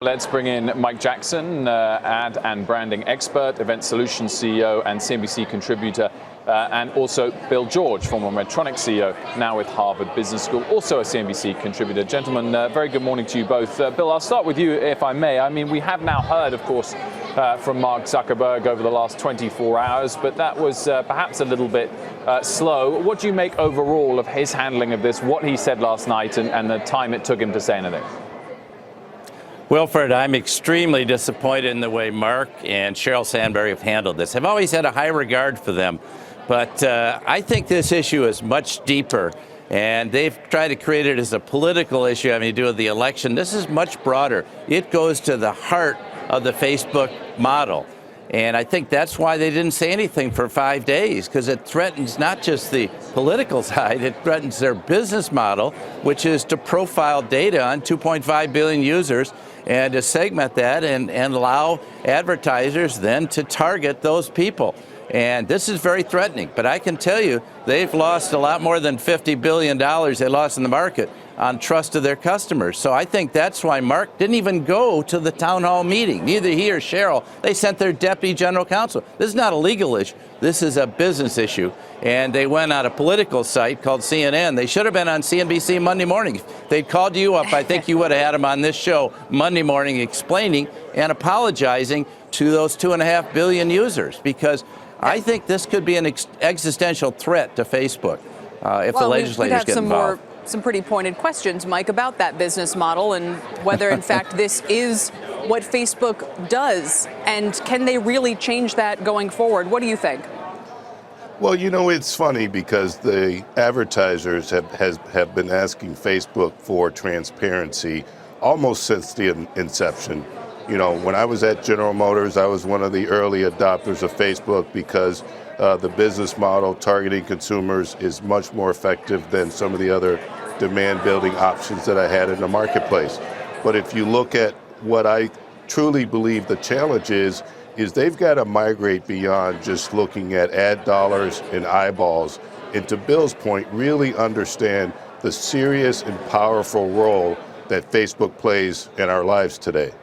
Let's bring in Mike Jackson, ad and branding expert, Event Solutions CEO and CNBC contributor, and also Bill George, former Medtronic CEO, now with Harvard Business School, also a CNBC contributor. Gentlemen, very good morning to you both. Bill, I'll start with you, if I may. I mean, we have now heard, of course, from Mark Zuckerberg over the last 24 hours, but that was perhaps a little bit slow. What do you make overall of his handling of this, what he said last night, and the time it took him to say anything? Wilfred, I'm extremely disappointed in the way Mark and Sheryl Sandberg have handled this. I've always had a high regard for them, but I think this issue is much deeper, and they've tried to create it as a political issue having to do with the election. This is much broader. It goes to the heart of the Facebook model, and I think that's why they didn't say anything for 5 days, because it threatens not just the political side, it threatens their business model, which is to profile data on 2.5 billion users and to segment that and allow advertisers then to target those people. And this is very threatening. But I can tell you, they've lost a lot more than $50 billion they lost in the market on trust of their customers. So I think that's why Mark didn't even go to the town hall meeting. Neither he or Sheryl. They sent their deputy general counsel. This is not a legal issue. This is a business issue. And they went on a political site called CNN. They should have been on CNBC Monday morning. If they'd called you up, I think you would have had them on this show Monday morning explaining and apologizing to those 2.5 billion users, because I think this could be an existential threat to Facebook if the legislators get involved. Some pretty pointed questions, Mike, about that business model and whether, in fact, this is what Facebook does. And can they really change that going forward? What do you think? Well, you know, it's funny because the advertisers have been asking Facebook for transparency almost since the inception. You know, when I was at General Motors, I was one of the early adopters of Facebook because the business model targeting consumers is much more effective than some of the other demand-building options that I had in the marketplace. But if you look at what I truly believe the challenge is they've got to migrate beyond just looking at ad dollars and eyeballs, and to Bill's point, really understand the serious and powerful role that Facebook plays in our lives today.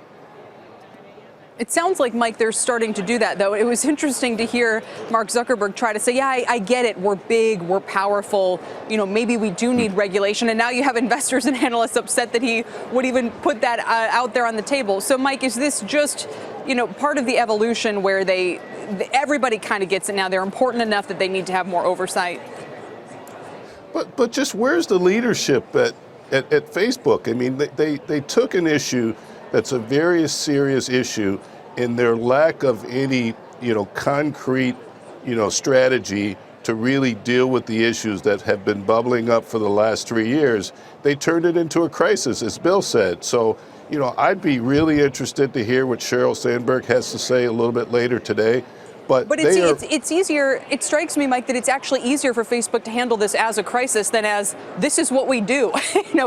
It sounds like, Mike, they're starting to do that, though. It was interesting to hear Mark Zuckerberg try to say, yeah, I get it. We're big, we're powerful. You know, maybe we do need regulation. And now you have investors and analysts upset that he would even put that out there on the table. So, Mike, is this just, you know, part of the evolution where everybody kind of gets it now? They're important enough that they need to have more oversight. But just where's the leadership at Facebook? I mean, they took an issue that's a very serious issue, in their lack of any, concrete, strategy to really deal with the issues that have been bubbling up for the last 3 years. They turned it into a crisis, as Bill said. So, I'd be really interested to hear what Sheryl Sandberg has to say a little bit later today. But it's easier. It strikes me, Mike, that it's actually easier for Facebook to handle this as a crisis than as this is what we do.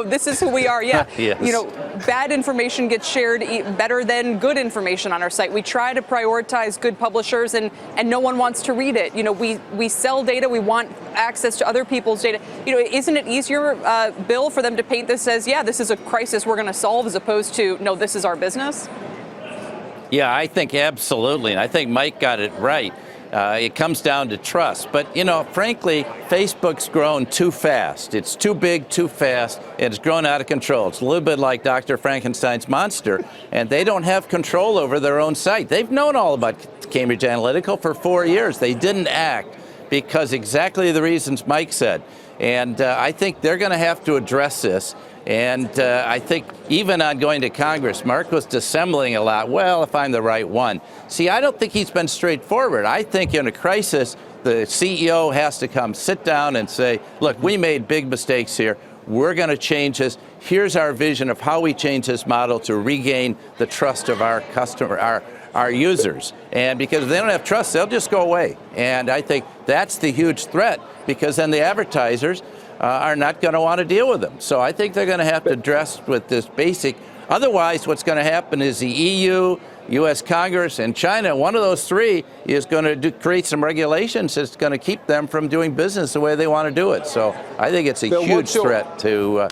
This is who we are. Yeah. Yes. Bad information gets shared better than good information on our site. We try to prioritize good publishers, and no one wants to read it. We sell data. We want access to other people's data. Isn't it easier, Bill, for them to paint this as, yeah, this is a crisis we're going to solve, as opposed to, no, this is our business? Yeah, I think absolutely. And I think Mike got it right. It comes down to trust. But, frankly, Facebook's grown too fast. It's too big, too fast, and it's grown out of control. It's a little bit like Dr. Frankenstein's monster, and they don't have control over their own site. They've known all about Cambridge Analytica for 4 years. They didn't act because exactly the reasons Mike said. And I think they're going to have to address this. And I think even on going to Congress, Mark was dissembling a lot. Well, if I'm the right one. See, I don't think he's been straightforward. I think in a crisis, the CEO has to come sit down and say, look, we made big mistakes here. We're going to change this. Here's our vision of how we change this model to regain the trust of our customer, our users. And because if they don't have trust, they'll just go away. And I think that's the huge threat, because then the advertisers are not going to want to deal with them. So I think they're going to have to address with this basic. Otherwise, what's going to happen is the EU, U.S. Congress, and China, one of those three is going to create some regulations that's going to keep them from doing business the way they want to do it. So I think it's a huge threat to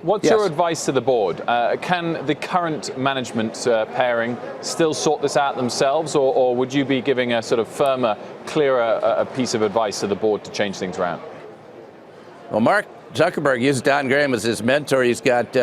What's Yes. your advice to the board? Can the current management pairing still sort this out themselves, or would you be giving a sort of firmer, clearer piece of advice to the board to change things around? Well, Mark Zuckerberg used Don Graham as his mentor. He's got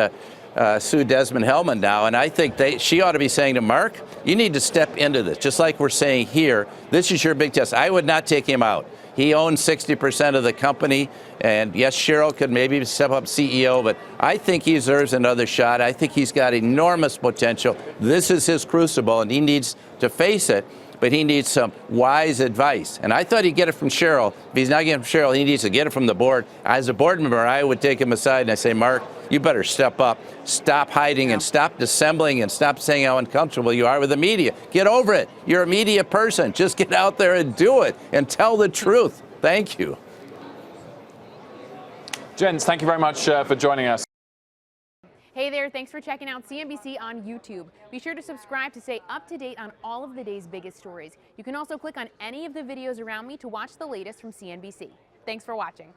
Sue Desmond-Hellmann now, and I think she ought to be saying to Mark, you need to step into this. Just like we're saying here, this is your big test. I would not take him out. He owns 60% of the company, and yes, Cheryl could maybe step up CEO, but I think he deserves another shot. I think he's got enormous potential. This is his crucible, and he needs to face it, but he needs some wise advice. And I thought he'd get it from Cheryl. If he's not getting it from Cheryl, he needs to get it from the board. As a board member, I would take him aside and I say, Mark, you better step up, stop hiding and stop dissembling and stop saying how uncomfortable you are with the media. Get over it. You're a media person. Just get out there and do it and tell the truth. Thank you. Gents, thank you very much for joining us. Hey there, thanks for checking out CNBC on YouTube. Be sure to subscribe to stay up to date on all of the day's biggest stories. You can also click on any of the videos around me to watch the latest from CNBC. Thanks for watching.